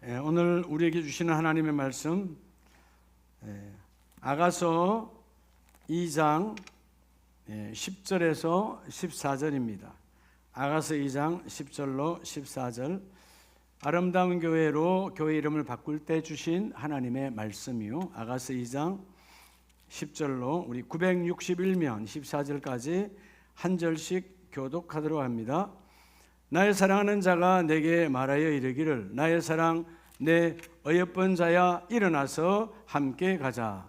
오늘 우리에게 주시는 하나님의 말씀 아가서 2장 10절에서 14절입니다. 아가서 2장 10절로 14절, 아름다운 교회로 교회 이름을 바꿀 때 주신 하나님의 말씀이요. 아가서 2장 10절로 우리 961면 14절까지 한 절씩 교독하도록 합니다. 나의 사랑하는 자가 내게 말하여 이르기를, 나의 사랑 내 어여쁜 자야, 일어나서 함께 가자.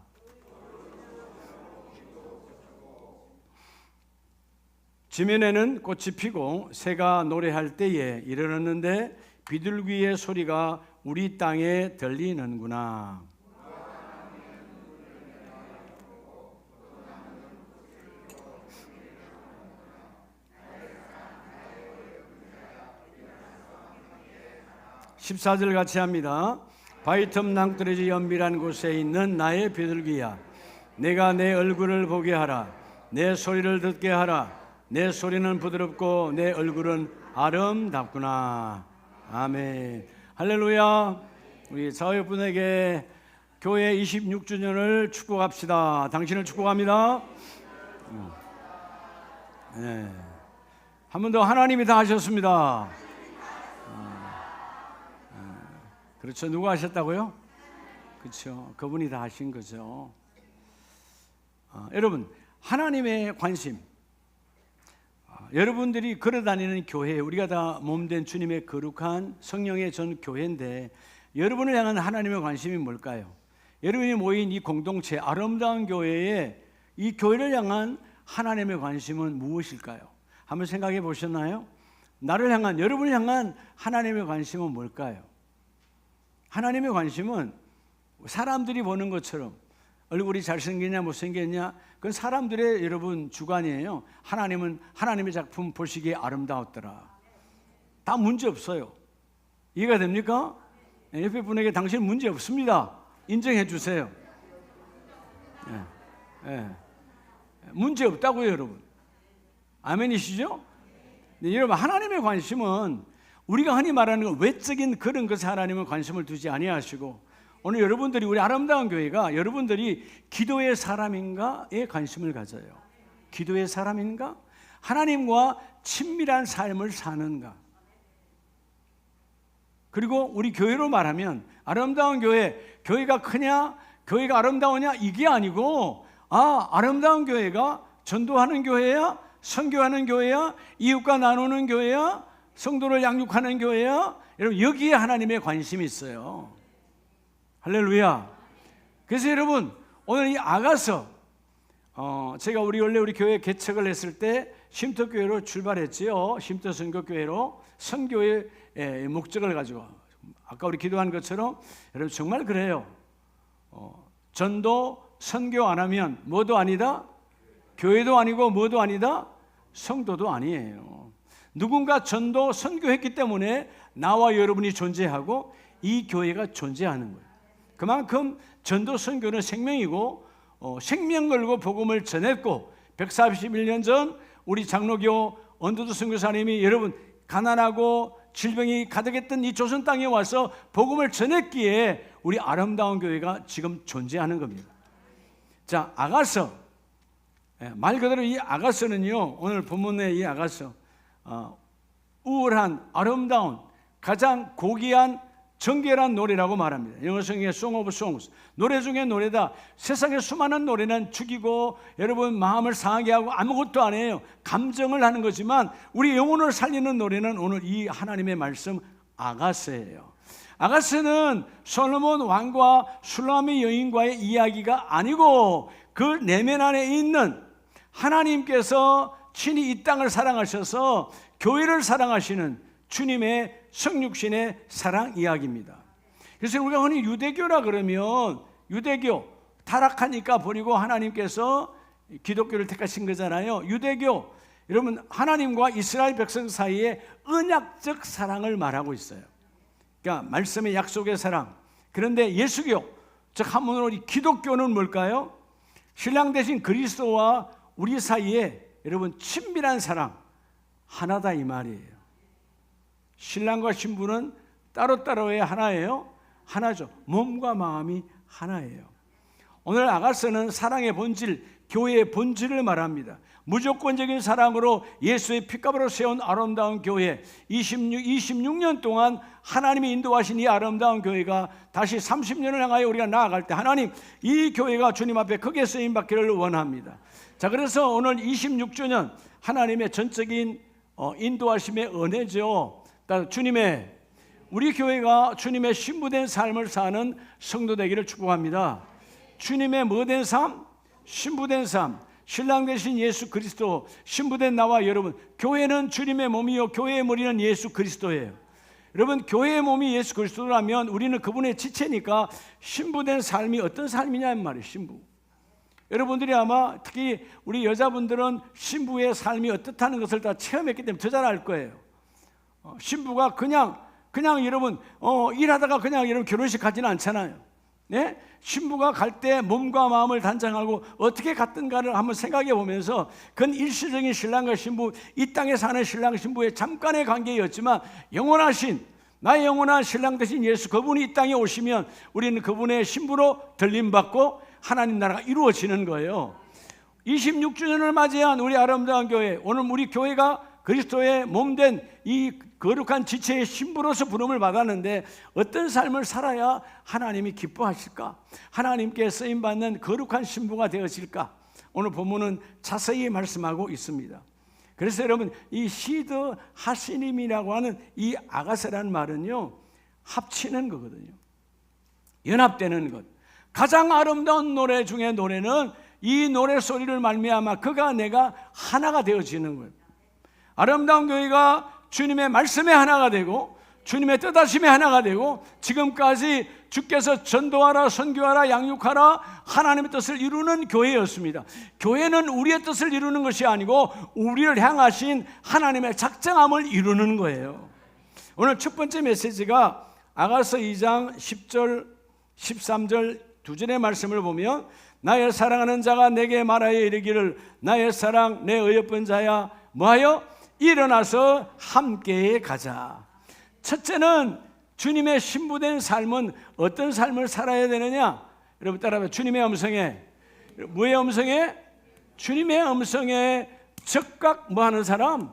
지면에는 꽃이 피고 새가 노래할 때에 이르렀는데 비둘기의 소리가 우리 땅에 들리는구나. 십사 절 같이 합니다. 바위 틈 낭떠러지 연밀한 곳에 있는 나의 비둘기야, 내가 내 얼굴을 보게 하라. 내 소리를 듣게 하라. 내 소리는 부드럽고 내 얼굴은 아름답구나. 아멘. 할렐루야. 우리 사회분에게 교회 26주년을 축복합시다. 당신을 축복합니다. 네. 한 번 더. 하나님이 다 하셨습니다. 그렇죠. 누가 하셨다고요? 그렇죠. 그분이 다 하신 거죠. 여러분, 하나님의 관심, 여러분들이 걸어다니는 교회, 우리가 다 몸된 주님의 거룩한 성령의 전 교회인데, 여러분을 향한 하나님의 관심이 뭘까요? 여러분이 모인 이 공동체, 아름다운 교회에 이 교회를 향한 하나님의 관심은 무엇일까요? 한번 생각해 보셨나요? 나를 향한, 여러분을 향한 하나님의 관심은 뭘까요? 하나님의 관심은 사람들이 보는 것처럼 얼굴이 잘생겼냐 못생겼냐, 그건 사람들의 여러분 주관이에요. 하나님은 하나님의 작품 보시기에 아름다웠더라. 다 문제 없어요. 이해가 됩니까? 옆에 분에게 당신 문제 없습니다 인정해 주세요. 문제 없다고요, 여러분. 아멘이시죠? 네, 여러분, 하나님의 관심은 우리가 흔히 말하는 그 외적인 그런 것에 하나님은 관심을 두지 아니하시고, 오늘 여러분들이, 우리 아름다운 교회가 여러분들이 기도의 사람인가에 관심을 가져요. 기도의 사람인가? 하나님과 친밀한 삶을 사는가? 그리고 우리 교회로 말하면 아름다운 교회, 교회가 크냐, 교회가 아름다우냐, 이게 아니고, 아름다운 교회가 전도하는 교회야, 선교하는 교회야, 이웃과 나누는 교회야, 성도를 양육하는 교회야. 여러분, 여기에 하나님의 관심이 있어요. 할렐루야. 그래서 여러분, 오늘 이 아가서, 제가 원래 우리 교회 개척을 했을 때 쉼터교회로 출발했지요. 쉼터선교교회로 선교의 목적을 가지고. 아까 우리 기도한 것처럼 여러분 정말 그래요. 전도, 선교 안 하면 뭐도 아니다? 교회도 아니고 뭐도 아니다? 성도도 아니에요. 누군가 전도, 선교했기 때문에 나와 여러분이 존재하고 이 교회가 존재하는 거예요. 그만큼 전도, 선교는 생명이고, 생명 걸고 복음을 전했고, 141년 전 우리 장로교 언더드 선교사님이 여러분 가난하고 질병이 가득했던 이 조선 땅에 와서 복음을 전했기에 우리 아름다운 교회가 지금 존재하는 겁니다. 자, 아가서, 말 그대로 이 아가서는요, 오늘 본문의 이 아가서, 우월한, 아름다운, 가장 고귀한, 정결한 노래라고 말합니다. 영어 성경에 Song of Songs, 노래 중에 노래다. 세상의 수많은 노래는 죽이고 여러분 마음을 상하게 하고 아무것도 안 해요. 감정을 하는 거지만 우리 영혼을 살리는 노래는 오늘 이 하나님의 말씀 아가서예요. 아가서는 솔로몬 왕과 슐라미 여인과의 이야기가 아니고, 그 내면 안에 있는 하나님께서 친히 이 땅을 사랑하셔서 교회를 사랑하시는 주님의 성육신의 사랑 이야기입니다. 그래서 우리가 흔히 유대교라 그러면, 유대교 타락하니까 버리고 하나님께서 기독교를 택하신 거잖아요. 유대교, 여러분 하나님과 이스라엘 백성 사이에 언약적 사랑을 말하고 있어요. 그러니까 말씀의 약속의 사랑. 그런데 예수교, 즉 한문으로 기독교는 뭘까요? 신랑 대신 그리스도와 우리 사이에 여러분 친밀한 사랑, 하나다 이 말이에요. 신랑과 신부는 따로따로의 하나예요? 하나죠. 몸과 마음이 하나예요. 오늘 아가서는 사랑의 본질, 교회의 본질을 말합니다. 무조건적인 사랑으로 예수의 피값으로 세운 아름다운 교회, 26년 동안 하나님이 인도하신 이 아름다운 교회가 다시 30년을 향하여 우리가 나아갈 때 하나님, 이 교회가 주님 앞에 크게 쓰임받기를 원합니다. 자, 그래서 오늘 26주년 하나님의 전적인 인도하심의 은혜죠. 우리 교회가 주님의 신부된 삶을 사는 성도 되기를 축복합니다. 주님의 뭐된 삶? 신부된 삶. 신랑 되신 예수 그리스도, 신부된 나와 여러분, 교회는 주님의 몸이요 교회의 머리는 예수 그리스도예요. 여러분, 교회의 몸이 예수 그리스도라면 우리는 그분의 지체니까 신부된 삶이 어떤 삶이냐는 말이에요. 신부. 여러분들이 아마 특히 우리 여자분들은 신부의 삶이 어떻다는 것을 다 체험했기 때문에 더 잘 알 거예요. 신부가 그냥 여러분 일하다가 그냥 여러분 결혼식 가지는 않잖아요. 네? 신부가 갈 때 몸과 마음을 단장하고 어떻게 갔던가를 한번 생각해 보면서 그건 일시적인 신랑과 신부, 이 땅에 사는 신랑 신부의 잠깐의 관계였지만 나의 영원한 신랑 되신 예수, 그분이 이 땅에 오시면 우리는 그분의 신부로 들림받고 하나님 나라가 이루어지는 거예요. 26주년을 맞이한 우리 아름다운 교회, 오늘 우리 교회가 그리스도의 몸된 이 거룩한 지체의 신부로서 부름을 받았는데 어떤 삶을 살아야 하나님이 기뻐하실까? 하나님께 쓰임받는 거룩한 신부가 되어질까? 오늘 본문은 자세히 말씀하고 있습니다. 그래서 여러분, 이 시드 하시님이라고 하는 이 아가서라는 말은요, 합치는 거거든요. 연합되는 것. 가장 아름다운 노래 중에 노래는 이 노래 소리를 말미암아 그가 내가 하나가 되어지는 거예요. 아름다운 교회가 주님의 말씀에 하나가 되고 주님의 뜻하심에 하나가 되고 지금까지 주께서 전도하라, 선교하라, 양육하라 하나님의 뜻을 이루는 교회였습니다. 교회는 우리의 뜻을 이루는 것이 아니고 우리를 향하신 하나님의 작정함을 이루는 거예요. 오늘 첫 번째 메시지가 아가서 2장 10절 13절 두 절의 말씀을 보면 나의 사랑하는 자가 내게 말하여 이르기를 나의 사랑 내 어여쁜 자야 뭐하여? 일어나서 함께 가자. 첫째는 주님의 신부된 삶은 어떤 삶을 살아야 되느냐? 여러분 따라해봐요. 주님의 음성에, 뭐의 음성에? 주님의 음성에 즉각 뭐하는 사람?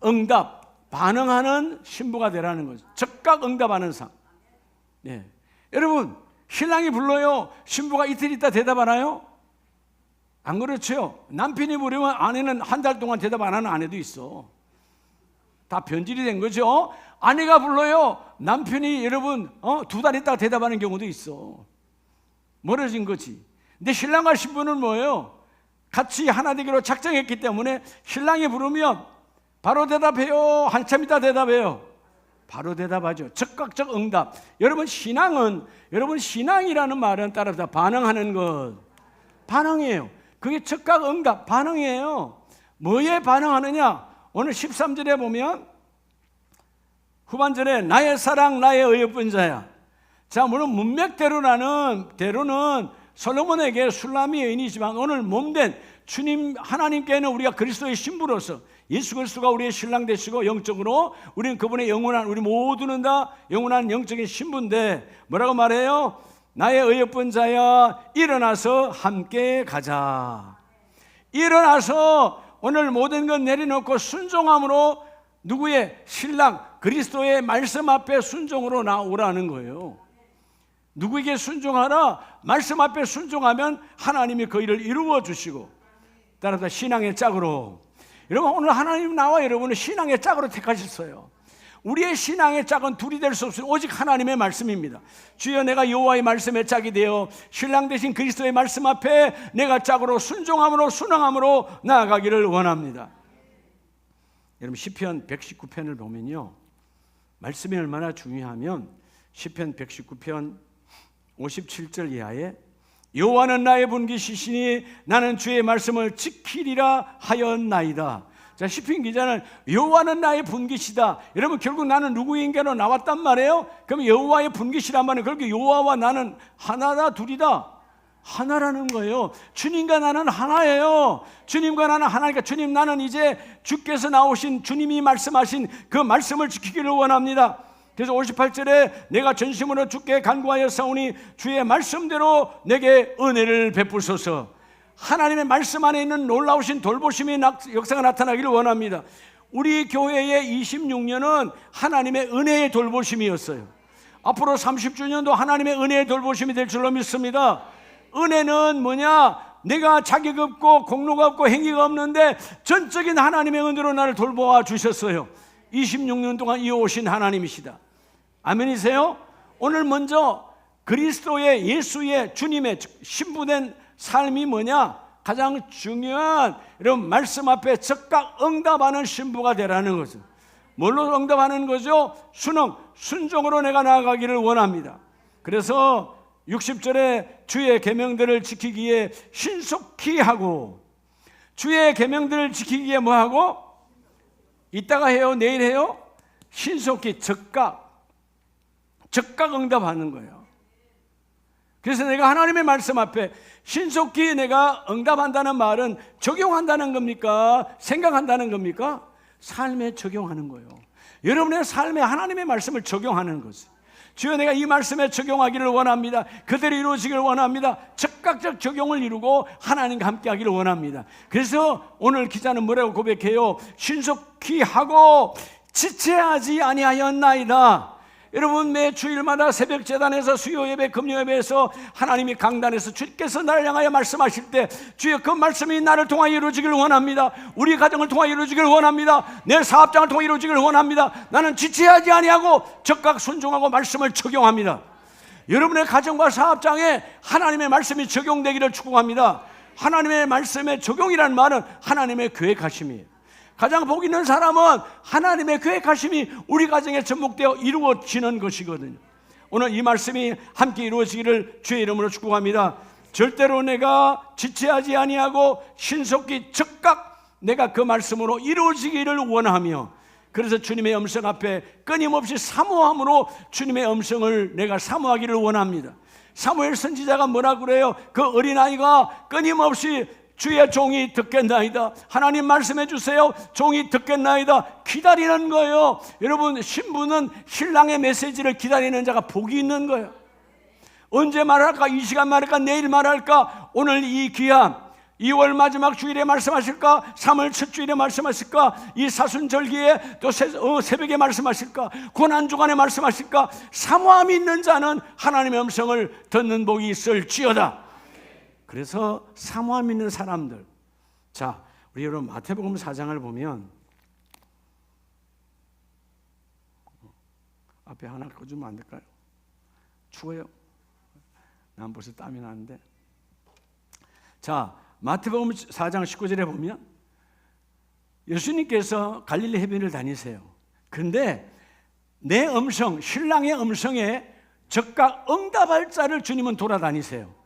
응답, 반응하는 신부가 되라는 거죠. 즉각 응답하는 삶. 네. 여러분, 신랑이 불러요. 신부가 이틀 있다 대답하나요? 안 그렇죠. 남편이 부르면 아내는 한 달 동안 대답 안 하는 아내도 있어. 다 변질이 된 거죠. 아내가 불러요. 남편이 여러분 2달 있다가 대답하는 경우도 있어. 멀어진 거지. 근데 신랑과 신부는 뭐예요? 같이 하나 되기로 작정했기 때문에 신랑이 부르면 바로 대답해요. 한참 있다 대답해요. 바로 대답하죠. 즉각적 응답. 여러분 신앙이라는 말은 따라서 반응하는 것. 반응이에요. 그게 즉각 응답, 반응이에요. 뭐에 반응하느냐? 오늘 13절에 보면 후반절에 나의 사랑 나의 어여쁜 자야. 자, 물론 문맥대로는 솔로몬에게 술람이 여인이지만 오늘 몸된 주님 하나님께는 우리가 그리스도의 신부로서 예수 그리스도가 우리의 신랑 되시고 영적으로 우리는 그분의 우리 모두는 다 영원한 영적인 신부인데 뭐라고 말해요? 나의 어여쁜 자야 일어나서 함께 가자. 일어나서 오늘 모든 것 내려놓고 순종함으로 누구의? 신랑 그리스도의 말씀 앞에 순종으로 나오라는 거예요. 누구에게 순종하라? 말씀 앞에 순종하면 하나님이 그 일을 이루어 주시고 따라서 신앙의 짝으로. 여러분 오늘 하나님 나와 여러분을 신앙의 짝으로 택하셨어요. 우리의 신앙의 짝은 둘이 될 수 없어요. 오직 하나님의 말씀입니다. 주여 내가 여호와의 말씀의 짝이 되어 신랑 되신 그리스도의 말씀 앞에 내가 짝으로 순종함으로 순응함으로 나아가기를 원합니다. 여러분 시편 119편을 보면요, 말씀이 얼마나 중요하면 시편 119편 57절 이하에 여호와는 나의 분깃이시니 나는 주의 말씀을 지키리라 하였나이다. 자, 시편 기자는 여호와는 나의 분깃이다. 여러분 결국 나는 누구인가로 나왔단 말이에요. 그럼 여호와의 분깃이란 말은 그렇게 여호와와 나는 하나다 둘이다? 하나라는 거예요. 주님과 나는 하나예요. 주님과 나는 하나니까 주님 나는 이제 주께서 나오신 주님이 말씀하신 그 말씀을 지키기를 원합니다. 그래서 58절에 내가 전심으로 주께 간구하여 싸우니 주의 말씀대로 내게 은혜를 베푸소서. 하나님의 말씀 안에 있는 놀라우신 돌보심의 역사가 나타나기를 원합니다. 우리 교회의 26년은 하나님의 은혜의 돌보심이었어요. 앞으로 30주년도 하나님의 은혜의 돌보심이 될 줄로 믿습니다. 은혜는 뭐냐? 내가 자격 없고 공로가 없고 행위가 없는데 전적인 하나님의 은혜로 나를 돌보아 주셨어요. 26년 동안 이어오신 하나님이시다. 아멘이세요? 오늘 먼저 그리스도의 예수의 주님의 신부된 삶이 뭐냐? 가장 중요한 이런 말씀 앞에 즉각 응답하는 신부가 되라는 거죠. 뭘로 응답하는 거죠? 순종으로 내가 나아가기를 원합니다. 그래서 60절에 주의 계명들을 지키기에 신속히 하고, 주의 계명들을 지키기에 뭐하고? 이따가 해요? 내일 해요? 신속히 즉각 응답하는 거예요. 그래서 내가 하나님의 말씀 앞에 신속히 내가 응답한다는 말은 적용한다는 겁니까? 생각한다는 겁니까? 삶에 적용하는 거예요. 여러분의 삶에 하나님의 말씀을 적용하는 거죠. 주여, 내가 이 말씀에 적용하기를 원합니다. 그대로 이루어지기를 원합니다. 즉각적 적용을 이루고 하나님과 함께 하기를 원합니다. 그래서 오늘 기자는 뭐라고 고백해요? 신속히 하고 지체하지 아니하였나이다. 여러분, 매 주일마다 새벽 제단에서 수요 예배, 금요 예배에서 하나님이 강단에서 주께서 나를 향하여 말씀하실 때 주여, 그 말씀이 나를 통하여 이루어지기를 원합니다. 우리 가정을 통하여 이루어지기를 원합니다. 내 사업장을 통하여 이루어지기를 원합니다. 나는 지체하지 아니하고 즉각 순종하고 말씀을 적용합니다. 여러분의 가정과 사업장에 하나님의 말씀이 적용되기를 축복합니다. 하나님의 말씀의 적용이라는 말은 하나님의 계획하심이에요. 가장 복 있는 사람은 하나님의 계획하심이 우리 가정에 접목되어 이루어지는 것이거든요. 오늘 이 말씀이 함께 이루어지기를 주의 이름으로 축복합니다. 절대로 내가 지체하지 아니하고 신속히 즉각 내가 그 말씀으로 이루어지기를 원하며, 그래서 주님의 음성 앞에 끊임없이 사모함으로 주님의 음성을 내가 사모하기를 원합니다. 사무엘 선지자가 뭐라 그래요? 그 어린아이가 끊임없이 주의 종이 듣겠나이다. 하나님 말씀해 주세요. 종이 듣겠나이다. 기다리는 거예요. 여러분, 신부는 신랑의 메시지를 기다리는 자가 복이 있는 거예요. 언제 말할까? 이 시간 말할까? 내일 말할까? 오늘 이 귀한 2월 마지막 주일에 말씀하실까? 3월 첫 주일에 말씀하실까? 이 사순절기에 또 새벽에 말씀하실까? 고난주간에 말씀하실까? 사모함이 있는 자는 하나님의 음성을 듣는 복이 있을지어다. 그래서 사모함 있는 사람들, 자, 우리 여러분 마태복음 4장을 보면 앞에 하나 꺼주면 안 될까요? 추워요? 난 벌써 땀이 나는데. 자, 마태복음 4장 19절에 보면 예수님께서 갈릴리 해변을 다니세요. 그런데 내 음성, 신랑의 음성에 즉각 응답할 자를 주님은 돌아다니세요.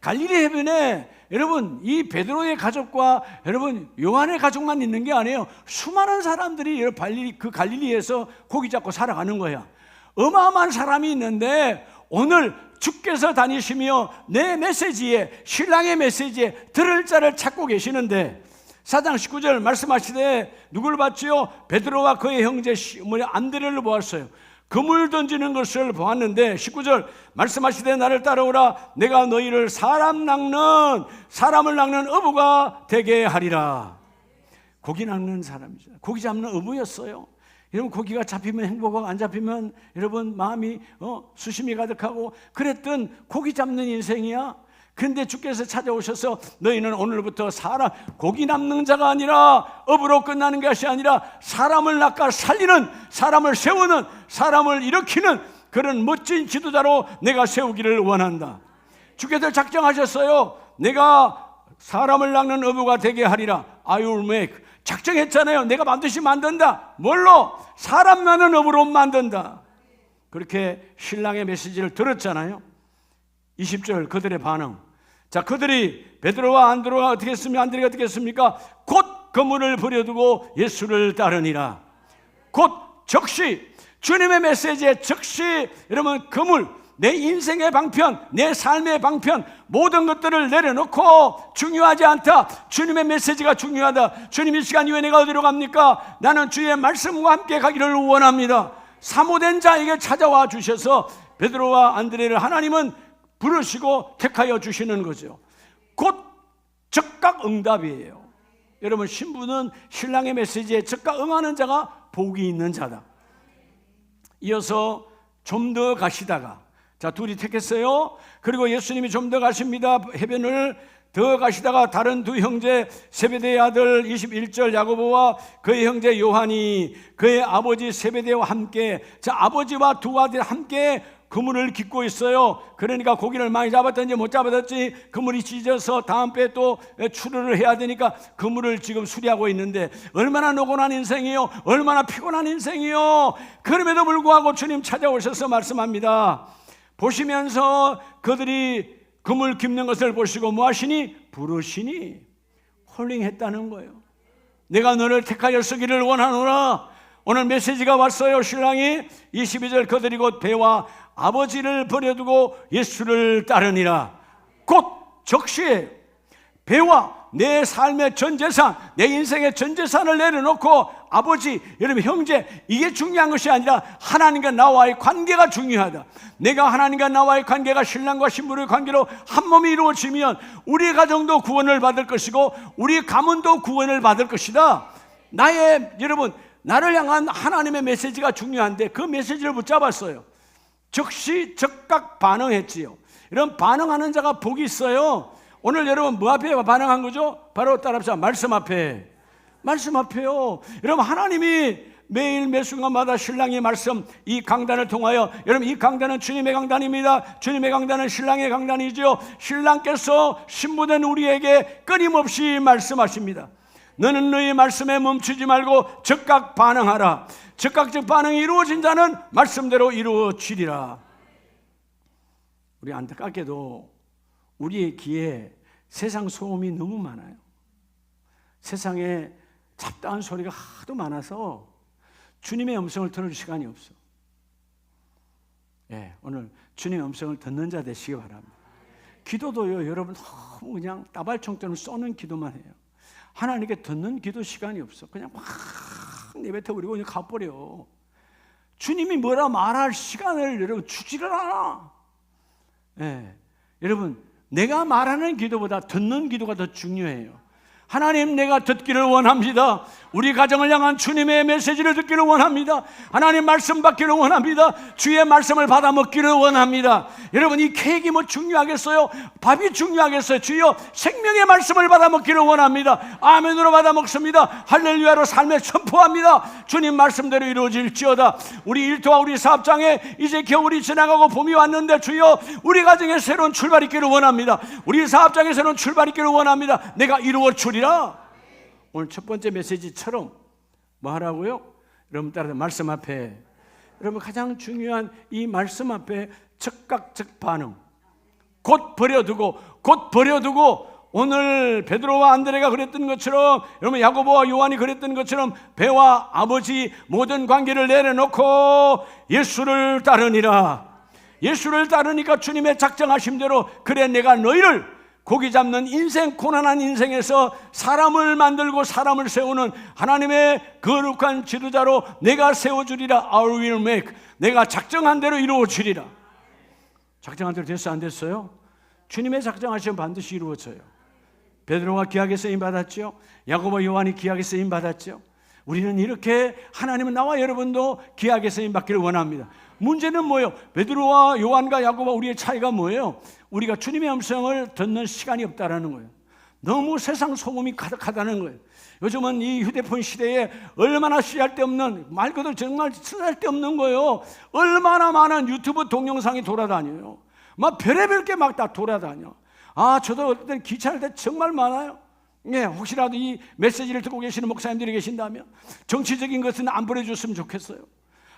갈릴리 해변에 여러분, 이 베드로의 가족과 여러분 요한의 가족만 있는 게 아니에요. 수많은 사람들이 그 갈릴리에서 고기 잡고 살아가는 거야. 어마어마한 사람이 있는데 오늘 주께서 다니시며 내 메시지에, 신랑의 메시지에 들을 자를 찾고 계시는데 4장 19절 말씀하시되 누굴 봤지요? 베드로와 그의 형제 안드레를 보았어요. 그물 던지는 것을 보았는데 19절 말씀하시되 나를 따라오라. 내가 너희를 사람을 낚는 어부가 되게 하리라. 고기 낚는 사람이죠. 고기 잡는 어부였어요. 여러분, 고기가 잡히면 행복하고 안 잡히면 여러분 마음이 수심이 가득하고 그랬던 고기 잡는 인생이야. 그런데 주께서 찾아오셔서 너희는 오늘부터 고기 낚는 자가 아니라 어부로 끝나는 것이 아니라 사람을 낚아 살리는, 사람을 세우는, 사람을 일으키는 그런 멋진 지도자로 내가 세우기를 원한다. 주께서 작정하셨어요. 내가 사람을 낚는 어부가 되게 하리라. I will make. 작정했잖아요. 내가 반드시 만든다. 뭘로? 사람 낚는 어부로 만든다. 그렇게 신랑의 메시지를 들었잖아요. 20절 그들의 반응. 자, 그들이 베드로와 안드레가 어떻게 했습니까? 안드레가 어떻게 했습니까? 곧 그물을 버려두고 예수를 따르니라. 곧 즉시 주님의 메시지에 즉시 여러분 그물, 내 인생의 방편, 내 삶의 방편 모든 것들을 내려놓고 중요하지 않다. 주님의 메시지가 중요하다. 주님, 이 시간 이후에 내가 어디로 갑니까? 나는 주의 말씀과 함께 가기를 원합니다. 사모된 자에게 찾아와 주셔서 베드로와 안드레를 하나님은 부르시고 택하여 주시는 거죠. 곧 즉각 응답이에요. 여러분, 신부는 신랑의 메시지에 즉각 응하는 자가 복이 있는 자다. 이어서 좀 더 가시다가, 자, 둘이 택했어요. 그리고 예수님이 좀 더 가십니다. 해변을 더 가시다가 다른 두 형제 세베대의 아들 21절 야고보와 그의 형제 요한이 그의 아버지 세베대와 함께, 자, 아버지와 두 아들 함께 그물을 깃고 있어요. 그러니까 고기를 많이 잡았든지 못 잡았든지 그물이 찢어서 다음 배에 또 출하를 해야 되니까 그물을 지금 수리하고 있는데, 얼마나 노곤한 인생이요, 얼마나 피곤한 인생이요. 그럼에도 불구하고 주님 찾아오셔서 말씀합니다. 보시면서 그들이 그물 깁는 것을 보시고 뭐 하시니? 부르시니. 콜링했다는 거예요. 내가 너를 택하여 쓰기를 원하노라. 오늘 메시지가 왔어요. 신랑이 22절 그들이 곧 배와 아버지를 버려두고 예수를 따르니라. 곧 적시에 배와 내 삶의 전 재산, 내 인생의 전 재산을 내려놓고 아버지, 여러분 형제, 이게 중요한 것이 아니라 하나님과 나와의 관계가 중요하다. 내가 하나님과 나와의 관계가 신랑과 신부의 관계로 한 몸이 이루어지면 우리 가정도 구원을 받을 것이고 우리 가문도 구원을 받을 것이다. 여러분, 나를 향한 하나님의 메시지가 중요한데 그 메시지를 붙잡았어요. 즉시 즉각 반응했지요. 이런 반응하는 자가 복이 있어요. 오늘 여러분 뭐 앞에 반응한 거죠? 바로 따라합시다. 말씀 앞에. 말씀 앞에요. 여러분, 하나님이 매일 매 순간마다 신랑의 말씀, 이 강단을 통하여, 여러분 이 강단은 주님의 강단입니다. 주님의 강단은 신랑의 강단이죠. 신랑께서 신부된 우리에게 끊임없이 말씀하십니다. 너는 너의 말씀에 멈추지 말고 즉각 반응하라. 즉각적 반응이 이루어진 자는 말씀대로 이루어지리라. 우리 안타깝게도 우리의 귀에 세상 소음이 너무 많아요. 세상에 잡다한 소리가 하도 많아서 주님의 음성을 들을 시간이 없어. 오늘 주님의 음성을 듣는 자 되시기 바랍니다. 기도도요, 여러분 너무 그냥 따발총처럼 쏘는 기도만 해요. 하나님께 듣는 기도 시간이 없어. 그냥 막 내뱉어버리고 그냥 가버려. 주님이 뭐라 말할 시간을 여러분 주지를 않아. 여러분, 내가 말하는 기도보다 듣는 기도가 더 중요해요. 하나님, 내가 듣기를 원합니다. 우리 가정을 향한 주님의 메시지를 듣기를 원합니다. 하나님 말씀 받기를 원합니다. 주의 말씀을 받아 먹기를 원합니다. 여러분, 이 케이크 뭐 중요하겠어요? 밥이 중요하겠어요? 주여, 생명의 말씀을 받아 먹기를 원합니다. 아멘으로 받아 먹습니다. 할렐루야로 삶에 선포합니다. 주님 말씀대로 이루어질지어다. 우리 일터와 우리 사업장에 이제 겨울이 지나가고 봄이 왔는데 주여, 우리 가정에 새로운 출발이 있기를 원합니다. 우리 사업장에 새로운 출발이 있기를 원합니다. 내가 이루어 주리라. 오늘 첫 번째 메시지처럼 뭐 하라고요? 여러분 따라서 말씀 앞에, 여러분 가장 중요한 이 말씀 앞에 즉각적 반응, 곧 버려두고 오늘 베드로와 안드레가 그랬던 것처럼, 여러분 야고보와 요한이 그랬던 것처럼 배와 아버지 모든 관계를 내려놓고 예수를 따르니라. 예수를 따르니까 주님의 작정하심대로, 그래 내가 너희를 고기 잡는 인생, 고난한 인생에서 사람을 만들고 사람을 세우는 하나님의 거룩한 지도자로 내가 세워주리라. I will make. 내가 작정한 대로 이루어지리라. 작정한 대로 됐어, 안 됐어요? 주님의 작정하시면 반드시 이루어져요. 베드로가 귀하게 쓰임 받았죠. 야고보 요한이 귀하게 쓰임 받았죠. 우리는 이렇게, 하나님은 나와 여러분도 귀하게 쓰임 받기를 원합니다. 문제는 뭐예요? 베드로와 요한과 야고보와 우리의 차이가 뭐예요? 우리가 주님의 음성을 듣는 시간이 없다라는 거예요. 너무 세상 소금이 가득하다는 거예요. 요즘은 이 휴대폰 시대에 얼마나 쓸데없는, 말 그대로 정말 쓸데없는 거예요. 얼마나 많은 유튜브 동영상이 돌아다녀요. 막 별의별 게 막 다 돌아다녀. 저도 어떨 때 귀찮을 때 정말 많아요. 혹시라도 이 메시지를 듣고 계시는 목사님들이 계신다면 정치적인 것은 안 보내줬으면 좋겠어요.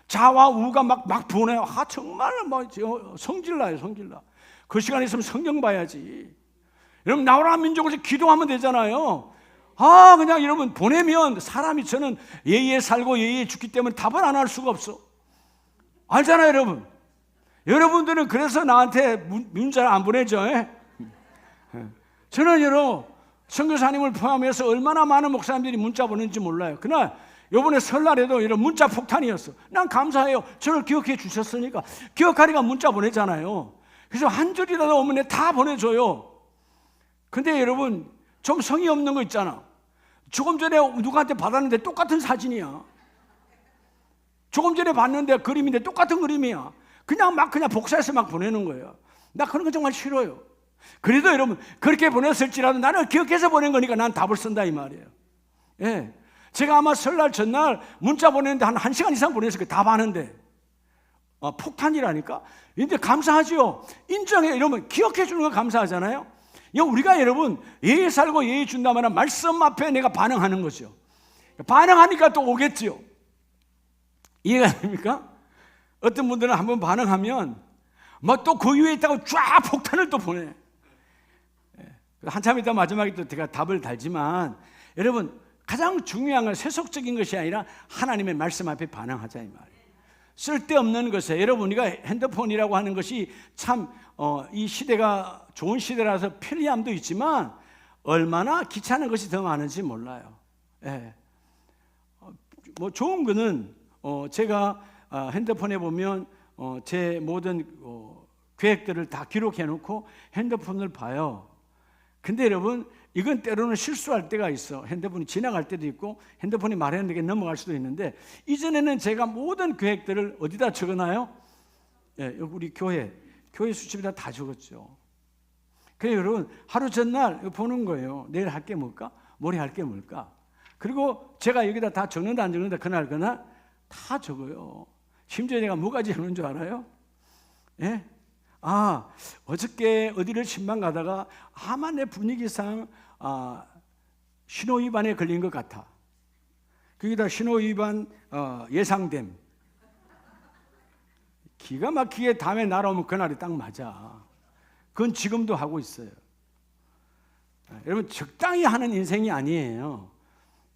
자와 우가 막 보내요. 정말 성질나요, 성질나. 그 시간에 있으면 성경 봐야지. 여러분, 나오라 민족에서 기도하면 되잖아요. 그냥 여러분 보내면 사람이, 저는 예의에 살고 예의에 죽기 때문에 답을 안 할 수가 없어. 알잖아요, 여러분. 여러분들은 그래서 나한테 문자를 안 보내죠. 저는 여러분, 선교사님을 포함해서 얼마나 많은 목사님들이 문자 보내는지 몰라요. 그러나 요번에 설날에도 이런 문자 폭탄이었어. 난 감사해요. 저를 기억해 주셨으니까. 기억하니까 문자 보내잖아요. 그래서 한 줄이라도 오면 다 보내줘요. 근데 여러분, 좀 성의 없는 거 있잖아. 조금 전에 누구한테 받았는데 똑같은 사진이야. 조금 전에 봤는데 그림인데 똑같은 그림이야. 그냥 복사해서 막 보내는 거예요. 나 그런 거 정말 싫어요. 그래도 여러분, 그렇게 보냈을지라도 나는 기억해서 보낸 거니까 난 답을 쓴다 이 말이에요. 예. 제가 아마 설날 전날 문자 보냈는데 한 1시간 이상 보냈을 거예요. 다 봤는데. 폭탄이라니까? 근데 감사하죠. 인정해. 이러면 기억해 주는 거 감사하잖아요. 우리가 여러분, 예의 살고 예의 준다면 말씀 앞에 내가 반응하는 거죠. 반응하니까 또 오겠죠. 이해가 됩니까? 어떤 분들은 한번 반응하면 뭐 또 그 위에 있다고 쫙 폭탄을 또 보내. 한참 있다 마지막에 또 제가 답을 달지만, 여러분, 가장 중요한 건 세속적인 것이 아니라 하나님의 말씀 앞에 반응하자 이 말이에요. 쓸데없는 것에, 여러분, 우리가 핸드폰이라고 하는 것이 참 이 시대가 좋은 시대라서 편리함도 있지만 얼마나 귀찮은 것이 더 많은지 몰라요. 예. 뭐 좋은 거는 제가 핸드폰에 보면 제 모든 계획들을 다 기록해 놓고 핸드폰을 봐요. 근데 여러분, 이건 때로는 실수할 때가 있어. 핸드폰이 지나갈 때도 있고 핸드폰이 말했는데 넘어갈 수도 있는데, 이전에는 제가 모든 계획들을 어디다 적어놔요? 예, 우리 교회 수첩에다 다 적었죠. 그래서 여러분, 하루 전날 보는 거예요. 내일 할 게 뭘까? 모레 할 게 뭘까? 그리고 제가 여기다 다 적는다 안 적는다 그날 다 적어요. 심지어 내가 뭐까지 적는 줄 알아요? 예? 어저께 어디를 신방 가다가 아마 내 분위기상 신호위반에 걸린 것 같아. 거기다 신호위반 예상됨. 기가 막히게 다음에 날아오면 그날이 딱 맞아. 그건 지금도 하고 있어요. 여러분, 적당히 하는 인생이 아니에요.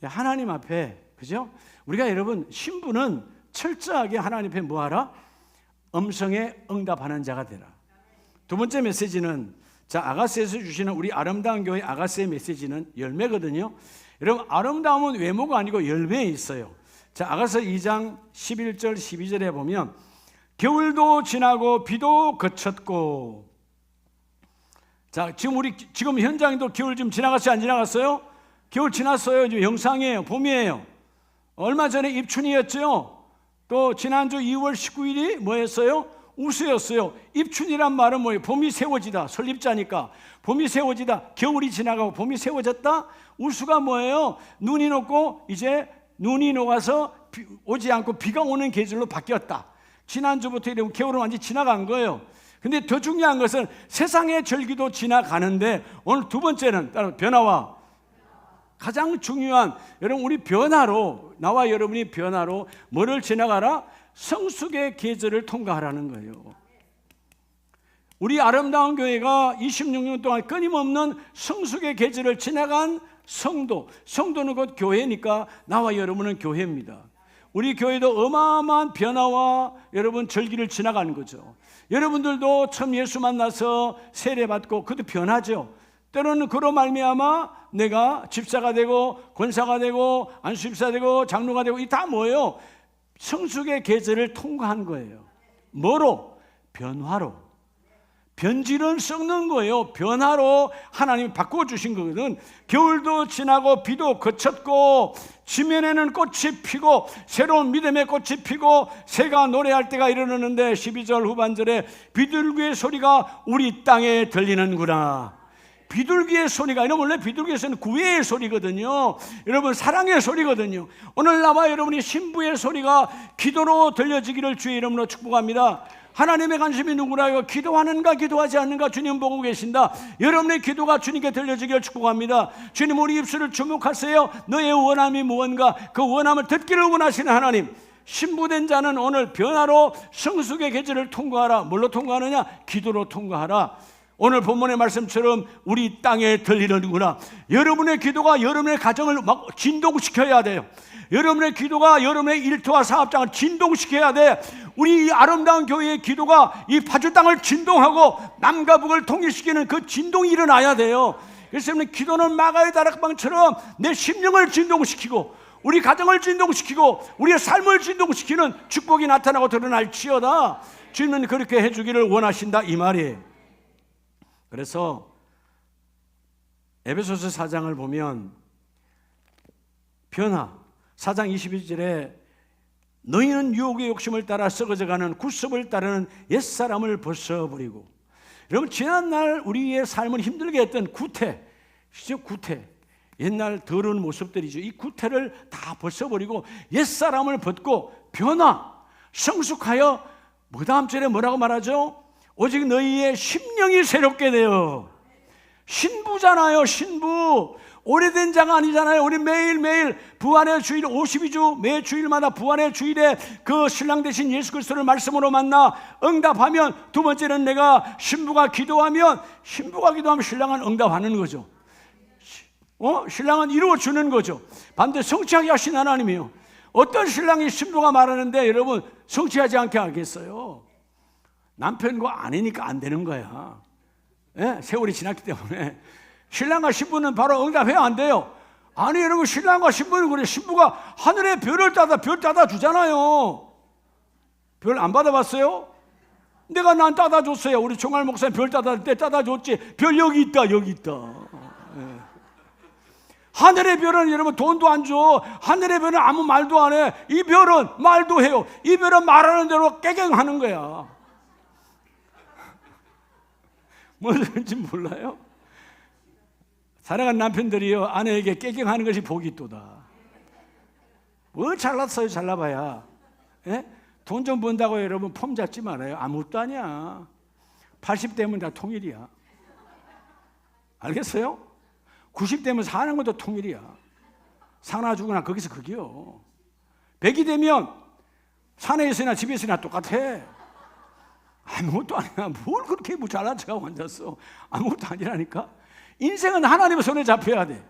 하나님 앞에, 그죠? 우리가 여러분, 신부는 철저하게 하나님 앞에 뭐하라? 음성에 응답하는 자가 되라. 두 번째 메시지는, 아가스에서 주시는 우리 아름다운 교회 아가스의 메시지는 열매거든요. 여러분, 아름다움은 외모가 아니고 열매에 있어요. 아가스 2장 11절 12절에 보면, 겨울도 지나고 비도 그쳤고. 지금 현장도 겨울 좀 지나갔어요? 안 지나갔어요? 겨울 지났어요. 지금 영상이에요. 봄이에요. 얼마 전에 입춘이었죠. 또 지난주 2월 19일이 뭐였어요? 우수였어요. 입춘이란 말은 뭐예요? 봄이 세워지다. 설립자니까. 봄이 세워지다. 겨울이 지나가고 봄이 세워졌다. 우수가 뭐예요? 눈이 녹고 이제 눈이 녹아서 오지 않고 비가 오는 계절로 바뀌었다. 지난주부터 이러면 겨울은 완전히 지나간 거예요. 근데 더 중요한 것은 세상의 절기도 지나가는데, 오늘 두 번째는 따로 변화와, 가장 중요한, 여러분, 우리 변화로, 나와 여러분이 변화로 뭐를 지나가라? 성숙의 계절을 통과하라는 거예요. 우리 아름다운 교회가 26년 동안 끊임없는 성숙의 계절을 지나간 성도는 곧 교회니까 나와 여러분은 교회입니다. 우리 교회도 어마어마한 변화와 여러분 절기를 지나가는 거죠. 여러분들도 처음 예수 만나서 세례받고 그것도 변하죠. 때로는 그로 말미암아 내가 집사가 되고 권사가 되고 안수집사 되고 장로가 되고, 이 다 뭐예요? 성숙의 계절을 통과한 거예요. 뭐로? 변화로. 변질은 썩는 거예요. 변화로 하나님이 바꿔주신 거거든. 겨울도 지나고 비도 그쳤고 지면에는 꽃이 피고 새로운 믿음의 꽃이 피고 새가 노래할 때가 이르렀는데, 12절 후반절에 비둘기의 소리가 우리 땅에 들리는구나. 비둘기의 소리가, 이러면 원래 비둘기의 소리는 구애의 소리거든요. 여러분, 사랑의 소리거든요. 오늘 나와 여러분이 신부의 소리가 기도로 들려지기를 주의 이름으로 축복합니다. 하나님의 관심이 누구라요? 기도하는가 기도하지 않는가 주님 보고 계신다. 여러분의 기도가 주님께 들려지기를 축복합니다. 주님, 우리 입술을 주목하세요. 너의 원함이 무언가, 그 원함을 듣기를 원하시는 하나님, 신부된 자는 오늘 변화로 성숙의 계절을 통과하라. 뭘로 통과하느냐? 기도로 통과하라. 오늘 본문의 말씀처럼 우리 땅에 들리는구나. 여러분의 기도가 여러분의 가정을 막 진동시켜야 돼요. 여러분의 기도가 여러분의 일터와 사업장을 진동시켜야 돼. 우리 아름다운 교회의 기도가 이 파주 땅을 진동하고 남과 북을 통일시키는 그 진동이 일어나야 돼요. 그래서 기도는 마가의 다락방처럼 내 심령을 진동시키고 우리 가정을 진동시키고 우리의 삶을 진동시키는 축복이 나타나고 드러날지어다. 주님은 그렇게 해주기를 원하신다 이 말이에요. 그래서 에베소서 4장을 보면 변화 4장 22절에 너희는 유혹의 욕심을 따라 썩어져가는 구습을 따르는 옛사람을 벗어버리고. 여러분 지난날 우리의 삶을 힘들게 했던 구태, 옛날 더러운 모습들이죠. 이 구태를 다 벗어버리고 옛사람을 벗고 변화, 성숙하여 그 다음 절에 뭐라고 말하죠? 오직 너희의 심령이 새롭게 되어. 신부잖아요. 신부. 오래된 자가 아니잖아요. 우리 매일매일 부활의 주일 52주 매 주일마다 부활의 주일에 그 신랑 되신 예수 그리스도를 말씀으로 만나 응답하면, 두 번째는 내가 신부가 기도하면 신랑은 응답하는 거죠. 신랑은 이루어주는 거죠. 반대 성취하게 하신 하나님이요. 어떤 신랑이 신부가 말하는데 여러분 성취하지 않게 하겠어요? 남편과 아내니까 안 되는 거야. 예? 세월이 지났기 때문에. 신랑과 신부는 바로 응답해야 안 돼요. 아니 여러분 신랑과 신부는 그래. 신부가 하늘에 별을 별 따다 주잖아요. 별 안 받아봤어요? 내가 난 따다 줬어요. 우리 총알 목사님 별 따다 때 따다 줬지. 별 여기 있다. 예. 하늘의 별은 여러분 돈도 안 줘. 하늘의 별은 아무 말도 안 해. 이 별은 말도 해요. 이 별은 말하는 대로 깨갱하는 거야. 뭐든지 몰라요? 사랑하는 남편들이요, 아내에게 깨갱하는 것이 복이 있도다. 뭐 잘났어요. 잘나봐야. 예? 돈 좀 번다고 여러분 폼 잡지 말아요. 아무것도 아니야. 80대면 다 통일이야. 알겠어요? 90대면 사는 것도 통일이야. 사나 죽으나 거기서 거기요. 100이 되면 산에 있으나 집에 있으나 똑같아. 아무것도 아니야. 뭘 그렇게 잘난 척하고 앉았어. 아무것도 아니라니까. 인생은 하나님의 손에 잡혀야 돼.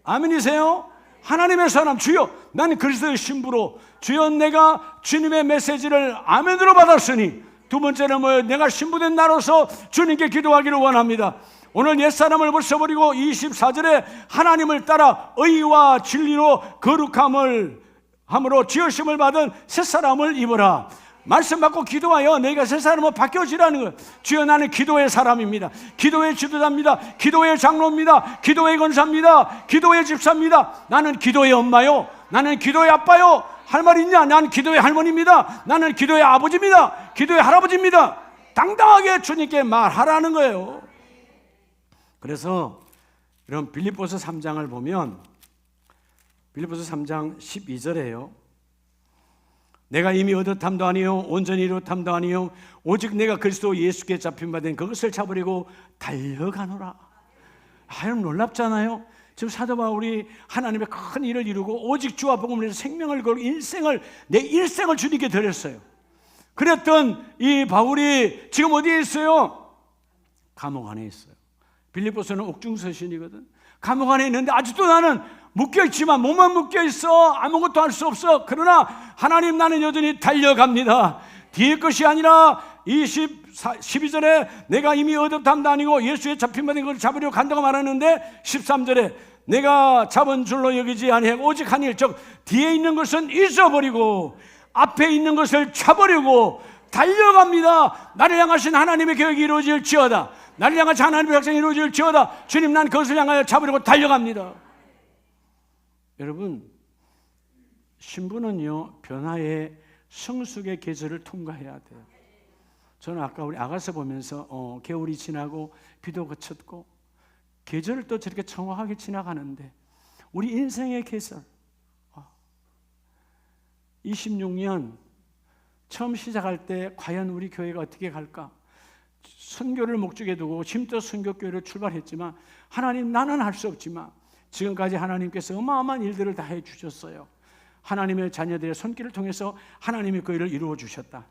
아멘이세요? 하나님의 사람, 주여 나는 그리스도의 신부로, 주여 내가 주님의 메시지를 아멘으로 받았으니, 두 번째는 뭐예요? 내가 신부된 나로서 주님께 기도하기를 원합니다. 오늘 옛사람을 벗어버리고 24절에 하나님을 따라 의와 진리로 거룩함을 함으로 지으심을 받은 새사람을 입어라. 말씀 받고 기도하여 너희가 새사람으로 바뀌어지라는 거예요. 주여 나는 기도의 사람입니다. 기도의 지도자입니다. 기도의 장로입니다. 기도의 권사입니다. 기도의 집사입니다. 나는 기도의 엄마요. 나는 기도의 아빠요. 할 말 있냐? 나는 기도의 할머니입니다. 나는 기도의 아버지입니다. 기도의 할아버지입니다. 당당하게 주님께 말하라는 거예요. 그래서 이런 빌립보서 3장을 보면 빌립보서 3장 12절에요. 내가 이미 얻었함도 아니요 온전히 이루었함도 아니요 오직 내가 그리스도 예수께 잡힌 바 된 그것을 잡으려고 달려가노라. 여러분 놀랍잖아요. 지금 사도 바울이 하나님의 큰 일을 이루고 오직 주와 복음을 위해서 생명을 걸고 내 일생을 주님께 드렸어요. 그랬던 이 바울이 지금 어디에 있어요? 감옥 안에 있어요. 빌립보서는 옥중서신이거든. 감옥 안에 있는데 아직도 나는 묶여있지만 몸만 묶여있어. 아무것도 할 수 없어. 그러나 하나님 나는 여전히 달려갑니다. 뒤의 것이 아니라 12절에 내가 이미 얻었담도 아니고 예수의 잡힌 바 된 것을 잡으려고 간다고 말하는데 13절에 내가 잡은 줄로 여기지 아니하고 오직 한 일, 즉 뒤에 있는 것은 잊어버리고 앞에 있는 것을 차버리고 달려갑니다. 나를 향하신 하나님의 계획이 이루어질지어다. 나를 향하신 하나님의 작정이 이루어질지어다. 주님 난 그것을 향하여 잡으려고 달려갑니다. 여러분 신부는요 변화의 성숙의 계절을 통과해야 돼요. 저는 아까 우리 아가서 보면서 겨울이 지나고 비도 그쳤고 계절을 또 저렇게 정확하게 지나가는데 우리 인생의 계절 26년 처음 시작할 때 과연 우리 교회가 어떻게 갈까? 선교를 목적에 두고 쉼터 선교교회를 출발했지만 하나님 나는 할 수 없지만 지금까지 하나님께서 어마어마한 일들을 다 해주셨어요. 하나님의 자녀들의 손길을 통해서 하나님이 그 일을 이루어 주셨다.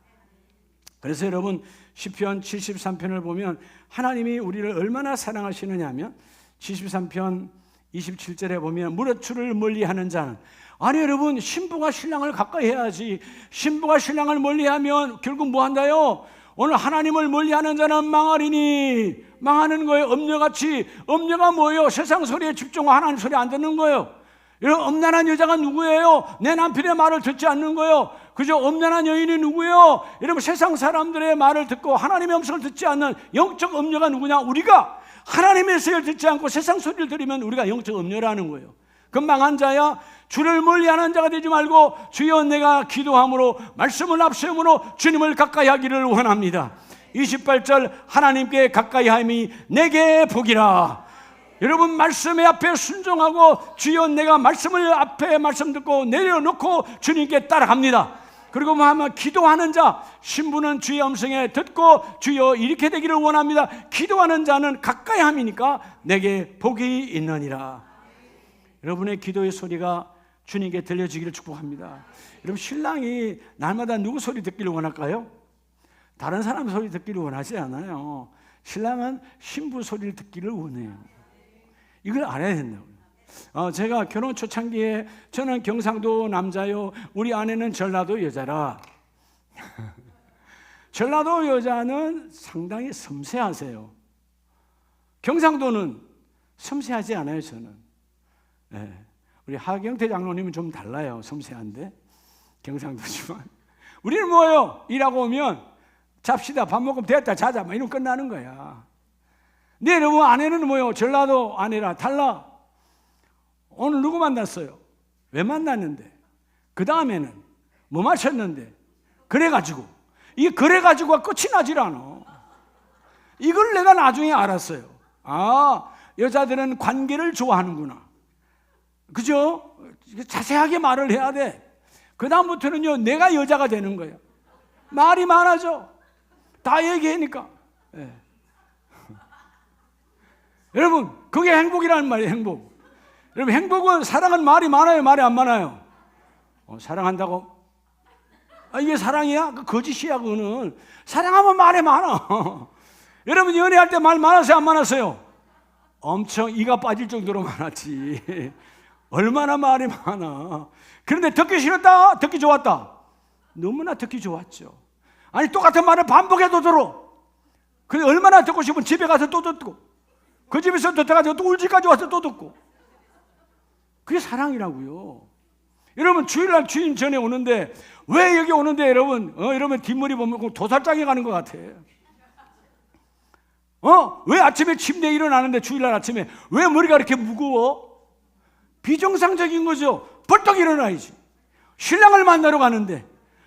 그래서 여러분 시편 73편을 보면 하나님이 우리를 얼마나 사랑하시느냐 하면 73편 27절에 보면 무릇 주를 멀리하는 자는, 아니 여러분 신부가 신랑을 가까이 해야지. 신부가 신랑을 멀리하면 결국 뭐 한다요? 오늘 하나님을 멀리하는 자는 망하리니. 망하는 거예요. 엄녀같이. 엄녀가 뭐예요? 세상 소리에 집중하고 하나님 소리 안 듣는 거예요. 이런 엄란한 여자가 누구예요? 내 남편의 말을 듣지 않는 거예요. 그저 엄란한 여인이 누구예요? 이러면 세상 사람들의 말을 듣고 하나님의 음성을 듣지 않는 영적 음녀가 누구냐? 우리가 하나님의 소리를 듣지 않고 세상 소리를 들으면 우리가 영적 음녀라는 거예요. 금방한 자야, 주를 멀리하는 자가 되지 말고 주여 내가 기도함으로 말씀을 앞세움으로 주님을 가까이 하기를 원합니다. 28절 하나님께 가까이 함이 내게 복이라. 여러분 말씀의 앞에 순종하고 주여 내가 말씀을 앞에 말씀 듣고 내려놓고 주님께 따라갑니다. 그리고 뭐 하면 기도하는 자, 신부는 주의 음성에 듣고 주여 이렇게 되기를 원합니다. 기도하는 자는 가까이 함이니까 내게 복이 있느니라. 여러분의 기도의 소리가 주님께 들려지기를 축복합니다. 여러분 신랑이 날마다 누구 소리 듣기를 원할까요? 다른 사람 소리 듣기를 원하지 않아요. 신랑은 신부 소리를 듣기를 원해요. 이걸 알아야 된다고요. 제가 결혼 초창기에 저는 경상도 남자요, 우리 아내는 전라도 여자라. 전라도 여자는 상당히 섬세하세요. 경상도는 섬세하지 않아요. 저는. 네. 우리 하경태 장로님은 좀 달라요. 섬세한데 경상도지만 우리는 뭐예요? 일하고 오면 잡시다, 밥 먹으면 됐다, 자자, 막 이러면 끝나는 거야. 네, 여러분 아내는 뭐예요? 전라도 아내라 달라. 오늘 누구 만났어요? 왜 만났는데? 그 다음에는 뭐 마셨는데? 그래가지고 이게 그래가지고가 끝이 나질 않아. 이걸 내가 나중에 알았어요. 아, 여자들은 관계를 좋아하는구나. 그죠? 자세하게 말을 해야 돼. 그 다음부터는요 내가 여자가 되는 거예요. 말이 많아져. 다 얘기하니까. 네. 여러분 그게 행복이라는 말이에요. 행복. 여러분 행복은, 사랑은 말이 많아요, 말이 안 많아요? 사랑한다고? 이게 사랑이야? 그 거짓이야. 그거는. 사랑하면 말이 많아. 여러분 연애할 때 말 많았어요, 안 많았어요? 엄청 이가 빠질 정도로 많았지. 얼마나 말이 많아. 그런데 듣기 싫었다, 듣기 좋았다? 너무나 듣기 좋았죠. 아니 똑같은 말을 반복해도 들어. 근데 얼마나 듣고 싶으면 집에 가서 또 듣고, 그 집에서 듣다가 또 우리 집까지 와서 또 듣고. 그게 사랑이라고요. 여러분 주일날 주인 전에 오는데, 왜 여기 오는데 여러분 여러분 뒷머리 보면 도살장에 가는 것 같아. 왜 아침에 침대에 일어나는데 주일날 아침에 왜 머리가 이렇게 무거워? 비정상적인 거죠. 벌떡 일어나야지. 신랑을 만나러 가는데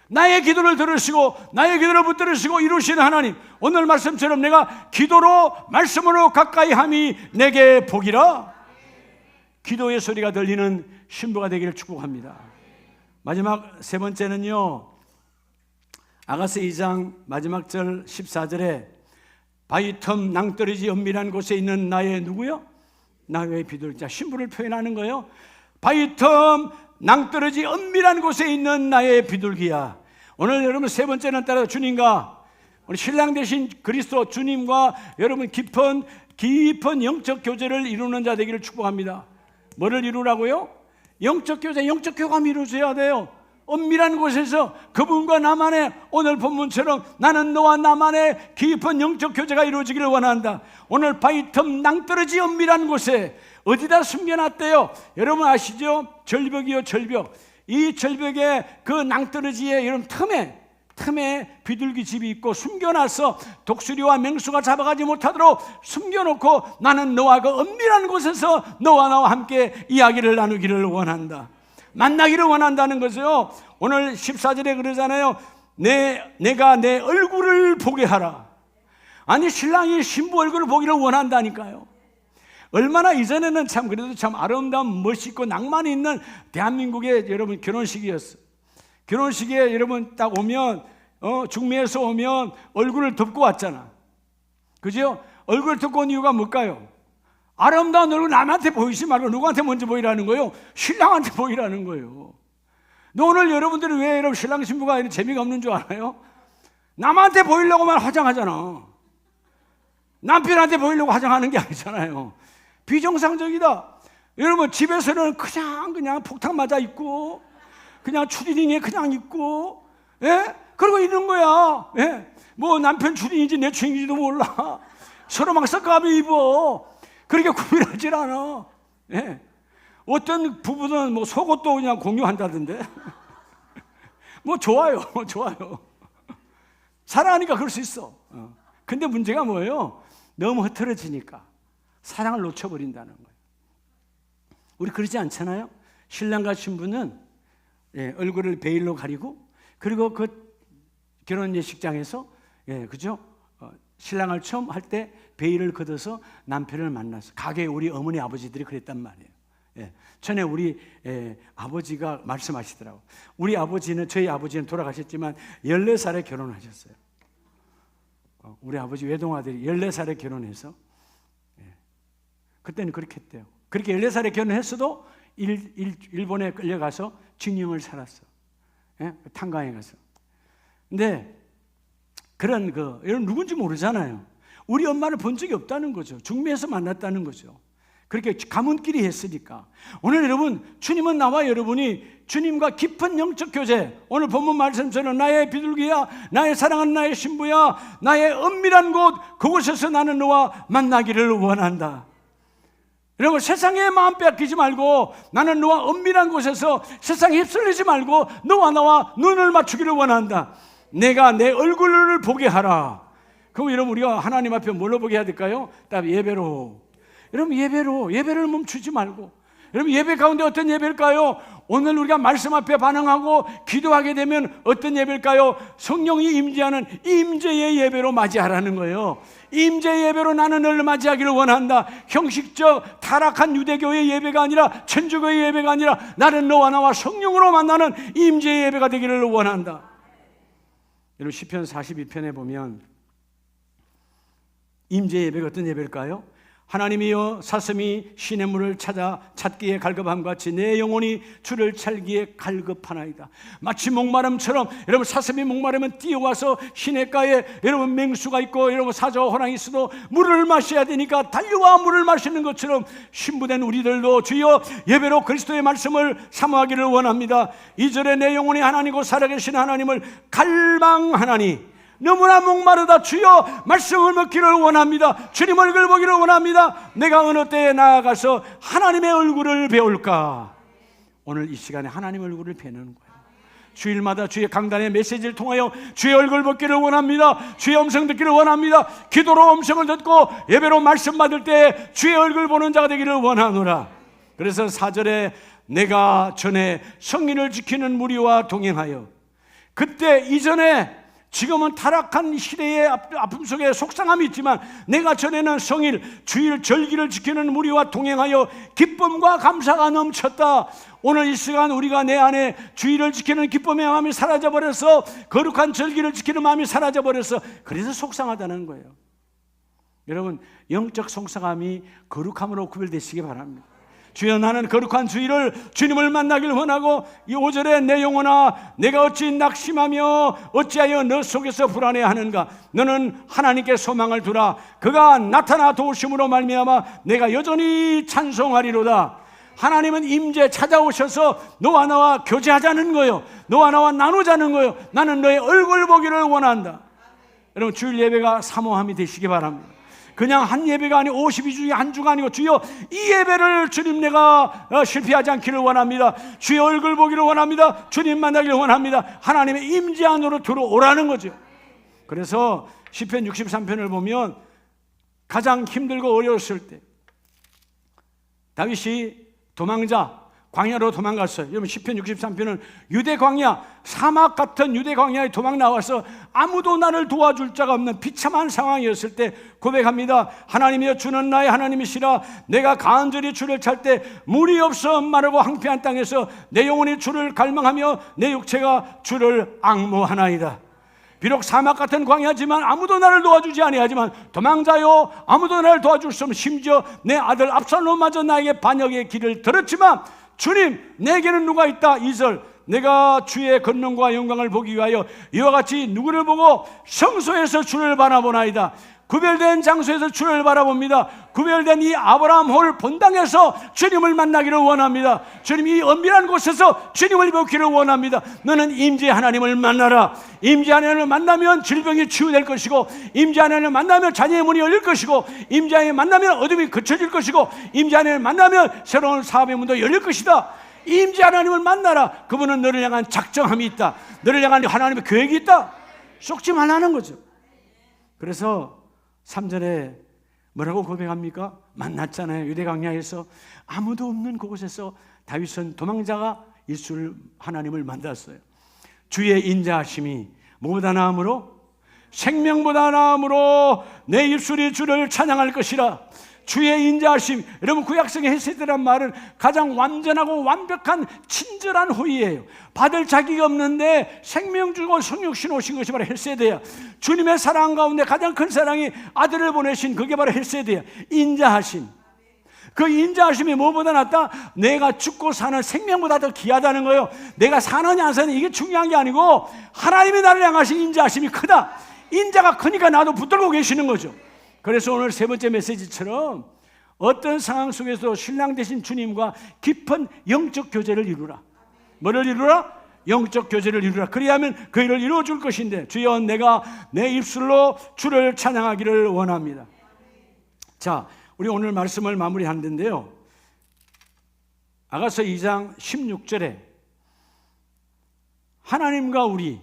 나의 기도를 들으시고 나의 기도를 붙들으시고 이루시는 하나님, 오늘 말씀처럼 내가 기도로 말씀으로 가까이 함이 내게 복이라. 기도의 소리가 들리는 신부가 되기를 축복합니다. 마지막 세 번째는요, 아가서 2장 마지막 절 14절에 바위 틈 낭떠러지 은밀한 곳에 있는 나의 누구요? 나의 비둘기. 신부를 표현하는 거예요. 바위 틈 낭떠러지 은밀한 곳에 있는 나의 비둘기야. 오늘 여러분 세 번째는 따라 주님과 우리 신랑 되신 그리스도 주님과 여러분 깊은 영적 교제를 이루는 자 되기를 축복합니다. 뭐를 이루라고요? 영적 교제, 영적 교감 이루어져야 돼요. 은밀한 곳에서 그분과 나만의, 오늘 본문처럼 나는 너와 나만의 깊은 영적 교제가 이루어지기를 원한다. 오늘 바위 틈 낭떠러지 은밀한 곳에 어디다 숨겨놨대요? 여러분 아시죠? 절벽이요, 절벽. 이 절벽에 그 낭떠러지에 이런 틈에 비둘기 집이 있고 숨겨놔서 독수리와 맹수가 잡아가지 못하도록 숨겨놓고 나는 너와 그 은밀한 곳에서 너와 나와 함께 이야기를 나누기를 원한다. 만나기를 원한다는 것이요. 오늘 14절에 그러잖아요. 내가 내 얼굴을 보게 하라. 아니 신랑이 신부 얼굴을 보기를 원한다니까요. 얼마나 이전에는 참 그래도 참 아름다운 멋있고 낭만이 있는 대한민국의 여러분 결혼식이었어요. 결혼식에 여러분 딱 오면 중미에서 오면 얼굴을 덮고 왔잖아. 그죠? 얼굴을 덮고 온 이유가 뭘까요? 아름다운 얼굴 남한테 보이지 말고 누구한테 먼저 보이라는 거예요? 신랑한테 보이라는 거예요. 너 오늘 여러분들이 왜 여러분 신랑 신부가 이런 재미가 없는 줄 알아요? 남한테 보이려고만 화장하잖아. 남편한테 보이려고 화장하는 게 아니잖아요. 비정상적이다. 여러분 집에서는 그냥 폭탄 맞아 있고 그냥 추리닝에 그냥 입고, 예? 그러고 있는 거야. 예? 뭐 남편 추리닝인지 내 추리닝인지도 몰라. 서로 막 섞어가며 입어. 그렇게 구별하질 않아. 예? 어떤 부부는 뭐 속옷도 그냥 공유한다던데. 뭐 좋아요, 좋아요. 사랑하니까 그럴 수 있어. 근데 문제가 뭐예요? 너무 흐트러지니까 사랑을 놓쳐버린다는 거예요. 우리 그러지 않잖아요? 신랑과 신부는 얼굴을 베일로 가리고, 그리고 그 결혼 예식장에서 그죠? 신랑을 처음 할 때 베일을 걷어서 남편을 만나서, 가게 우리 어머니 아버지들이 그랬단 말이에요. 전에 우리 아버지가 말씀하시더라고. 저희 아버지는 돌아가셨지만 14살에 결혼하셨어요. 우리 아버지 외동아들이 14살에 결혼해서, 그때는 그렇게 했대요. 그렇게 14살에 결혼했어도 일본에 끌려가서 징용을 살았어. 탄광에 가서. 근데 그런 여러분 누군지 모르잖아요. 우리 엄마를 본 적이 없다는 거죠. 중미에서 만났다는 거죠. 그렇게 가문끼리 했으니까. 오늘 여러분, 주님은 나와 여러분이 주님과 깊은 영적 교제, 오늘 본문 말씀처럼 나의 비둘기야, 나의 사랑하는 나의 신부야, 나의 은밀한 곳, 그곳에서 나는 너와 만나기를 원한다. 여러분, 세상에 마음 빼앗기지 말고, 나는 너와 은밀한 곳에서 세상에 휩쓸리지 말고 너와 나와 눈을 맞추기를 원한다. 내가 내 얼굴을 보게 하라. 그럼 여러분, 우리가 하나님 앞에 뭘로 보게 해야 될까요? 딱 예배로. 여러분, 예배를 멈추지 말고. 여러분, 예배 가운데 어떤 예배일까요? 오늘 우리가 말씀 앞에 반응하고 기도하게 되면 어떤 예배일까요? 성령이 임재하는 임재의 예배로 맞이하라는 거예요. 임재의 예배로 나는 너를 맞이하기를 원한다. 형식적 타락한 유대교의 예배가 아니라, 천주교의 예배가 아니라, 나는 너와 나와 성령으로 만나는 임재의 예배가 되기를 원한다. 여러분, 시편 42편에 보면 임재 예배가 어떤 예배일까요? 하나님이여, 사슴이 시냇물을 찾기에 갈급함과 같이 내 영혼이 주를 찾기에 갈급하나이다. 마치 목마름처럼, 여러분, 사슴이 목마르면 뛰어와서 시냇가에 여러분 맹수가 있고 여러분 사자와 호랑이 있어도 물을 마셔야 되니까 달려와 물을 마시는 것처럼, 신부된 우리들도 주여 예배로 그리스도의 말씀을 사모하기를 원합니다. 2절에 내 영혼이 하나님이고 살아계신 하나님을 갈망하나니, 너무나 목마르다. 주여 말씀을 먹기를 원합니다. 주님 얼굴 보기를 원합니다. 내가 어느 때에 나아가서 하나님의 얼굴을 배울까? 오늘 이 시간에 하나님의 얼굴을 배우는 거예요. 주일마다 주의 강단의 메시지를 통하여 주의 얼굴 보기를 원합니다. 주의 음성 듣기를 원합니다. 기도로 음성을 듣고 예배로 말씀 받을 때 주의 얼굴 보는 자가 되기를 원하노라. 그래서 4절에 내가 전에 성인을 지키는 무리와 동행하여, 그때 이전에 지금은 타락한 시대의 아픔 속에 속상함이 있지만, 내가 전에는 성일, 주일, 절기를 지키는 무리와 동행하여 기쁨과 감사가 넘쳤다. 오늘 이 시간 우리가 내 안에 주일을 지키는 기쁨의 마음이 사라져버려서, 거룩한 절기를 지키는 마음이 사라져버려서, 그래서 속상하다는 거예요. 여러분, 영적 속상함이 거룩함으로 구별되시기 바랍니다. 주여, 나는 거룩한 주일을 주님을 만나길 원하고, 이 5절에 내 영혼아, 내가 어찌 낙심하며 어찌하여 너 속에서 불안해하는가? 너는 하나님께 소망을 두라. 그가 나타나 도우심으로 말미암아 내가 여전히 찬송하리로다. 하나님은 임재 찾아오셔서 너와 나와 교제하자는 거예요. 너와 나와 나누자는 거예요. 나는 너의 얼굴 보기를 원한다. 여러분, 주일 예배가 사모함이 되시기 바랍니다. 그냥 한 예배가 아니고 52주 중에 한 주가 아니고, 주여 이 예배를 주님 내가 실패하지 않기를 원합니다. 주의 얼굴 보기를 원합니다. 주님 만나기를 원합니다. 하나님의 임재 안으로 들어오라는 거죠. 그래서 시편 63편을 보면 가장 힘들고 어려웠을 때 다윗이 도망자, 광야로 도망갔어요. 여러분, 시편 63편은 유대 광야, 사막 같은 유대 광야에 도망 나와서 아무도 나를 도와줄 자가 없는 비참한 상황이었을 때 고백합니다. 하나님이여, 주는 나의 하나님이시라. 내가 간절히 주를 찾을 때 물이 없어 마르고 황폐한 땅에서 내 영혼이 주를 갈망하며 내 육체가 주를 앙모하나이다. 비록 사막 같은 광야지만 아무도 나를 도와주지 아니하지만, 도망자요, 아무도 나를 도와줄 수 없는, 심지어 내 아들 압살롬마저 나에게 반역의 길을 들었지만 주님, 내게는 누가 있다. 2절, 내가 주의 권능과 영광을 보기 위하여 이와 같이 누구를 보고 성소에서 주를 바라보나이다. 구별된 장소에서 주를 바라봅니다. 구별된 이 아브라함 홀 본당에서 주님을 만나기를 원합니다. 주님 이 엄밀한 곳에서 주님을 뵙기를 원합니다. 너는 임재 하나님을 만나라. 임재 하나님을 만나면 질병이 치유될 것이고, 임재 하나님을 만나면 자녀의 문이 열릴 것이고, 임재 하나님을 만나면 어둠이 그쳐질 것이고, 임재 하나님을 만나면 새로운 사업의 문도 열릴 것이다. 임재 하나님을 만나라. 그분은 너를 향한 작정함이 있다. 너를 향한 하나님의 계획이 있다. 속지 말라는 거죠. 그래서 3절에 뭐라고 고백합니까? 만났잖아요. 유대광야에서 아무도 없는 그곳에서 다윗은 도망자가 예수 하나님을 만났어요. 주의 인자하심이 뭐보다 나음으로, 생명보다 나음으로 내 입술이 주를 찬양할 것이라. 주의 인자하심, 여러분 구약성의 헤세드란 말은 가장 완전하고 완벽한 친절한 호의예요. 받을 자격이 없는데 생명 주고 성육신 오신 것이 바로 헤세드야. 주님의 사랑 가운데 가장 큰 사랑이 아들을 보내신 그게 바로 헤세드야. 인자하심. 그 인자하심이 뭐보다 낫다? 내가 죽고 사는 생명보다 더 귀하다는 거예요. 내가 사느냐 안 사느냐 이게 중요한 게 아니고 하나님이 나를 향하신 인자하심이 크다. 인자가 크니까 나도 붙들고 계시는 거죠. 그래서 오늘 세 번째 메시지처럼 어떤 상황 속에서 신랑 되신 주님과 깊은 영적 교제를 이루라. 뭐를 이루라? 영적 교제를 이루라. 그리하면 그 일을 이루어줄 것인데, 주여 내가 내 입술로 주를 찬양하기를 원합니다. 자, 우리 오늘 말씀을 마무리하는데요, 아가서 2장 16절에 하나님과 우리,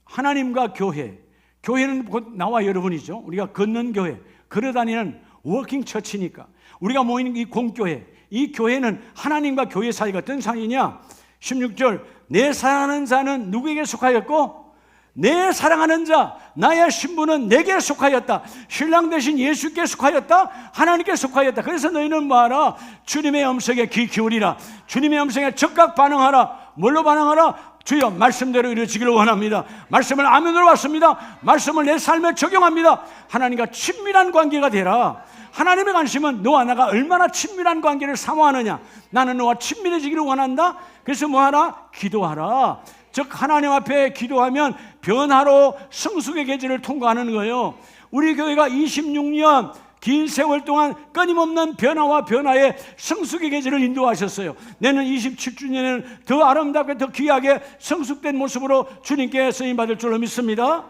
하나님과 교회, 교회는 곧 나와 여러분이죠. 우리가 걷는 교회, 걸어다니는 워킹 처치니까 우리가 모이는 이 공교회, 이 교회는 하나님과 교회 사이가 어떤 사이냐? 16절, 내 사랑하는 자는 누구에게 속하였고 내 사랑하는 자, 나의 신부는 내게 속하였다. 신랑 대신 예수께 속하였다. 하나님께 속하였다. 그래서 너희는 뭐하라? 주님의 음성에 귀 기울이라. 주님의 음성에 적극 반응하라. 뭘로 반응하라? 주여 말씀대로 이루어지기를 원합니다. 말씀을 아멘으로 받습니다. 말씀을 내 삶에 적용합니다. 하나님과 친밀한 관계가 되라. 하나님의 관심은 너와 나가 얼마나 친밀한 관계를 사모하느냐. 나는 너와 친밀해지기를 원한다. 그래서 뭐하라? 기도하라. 즉 하나님 앞에 기도하면 변화로 성숙의 계절을 통과하는 거예요. 우리 교회가 26년 긴 세월 동안 끊임없는 변화와 변화의 성숙의 계절을 인도하셨어요. 내년 27주년에는 더 아름답게 더 귀하게 성숙된 모습으로 주님께 쓰임받을 줄로 믿습니다.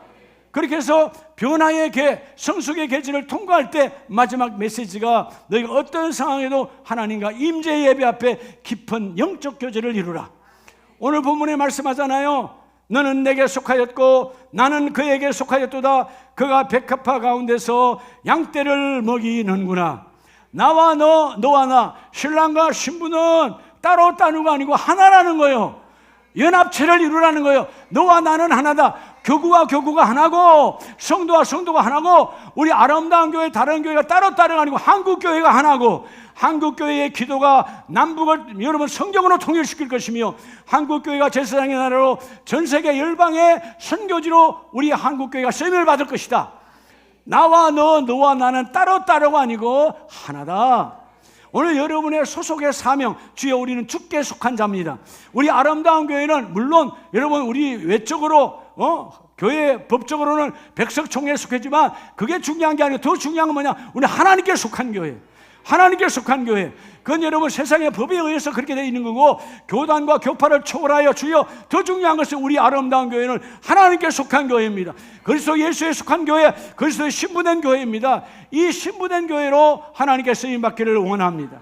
그렇게 해서 변화의 성숙의 계절을 통과할 때 마지막 메시지가 너희가 어떤 상황에도 하나님과 임재 예배 앞에 깊은 영적 교제를 이루라. 오늘 본문에 말씀하잖아요. 너는 내게 속하였고 나는 그에게 속하였도다. 그가 백합화 가운데서 양떼를 먹이는구나. 나와 너와 나, 신랑과 신부는 따로 따누가 아니고 하나라는 거예요. 연합체를 이루라는 거예요. 너와 나는 하나다. 교구와 교구가 하나고 성도와 성도가 하나고, 우리 아름다운 교회 다른 교회가 따로따로가 아니고 한국교회가 하나고, 한국교회의 기도가 남북을 여러분 성경으로 통일시킬 것이며, 한국교회가 제사장의 나라로 전세계 열방의 선교지로 우리 한국교회가 쓰임을 받을 것이다. 나와 너와 나는 따로따로가 아니고 하나다. 오늘 여러분의 소속의 사명, 주여 우리는 주께 속한 자입니다. 우리 아름다운 교회는 물론 여러분 우리 외적으로 교회 법적으로는 백석총회에 속했지만 그게 중요한 게 아니고 더 중요한 건 뭐냐? 우리 하나님께 속한 교회. 하나님께 속한 교회. 그건 여러분 세상의 법에 의해서 그렇게 되어 있는 거고, 교단과 교파를 초월하여 주여 더 중요한 것은 우리 아름다운 교회는 하나님께 속한 교회입니다. 그리스도 예수에 속한 교회, 그리스도의 신부된 교회입니다. 이 신부된 교회로 하나님께 쓰임받기를 원합니다.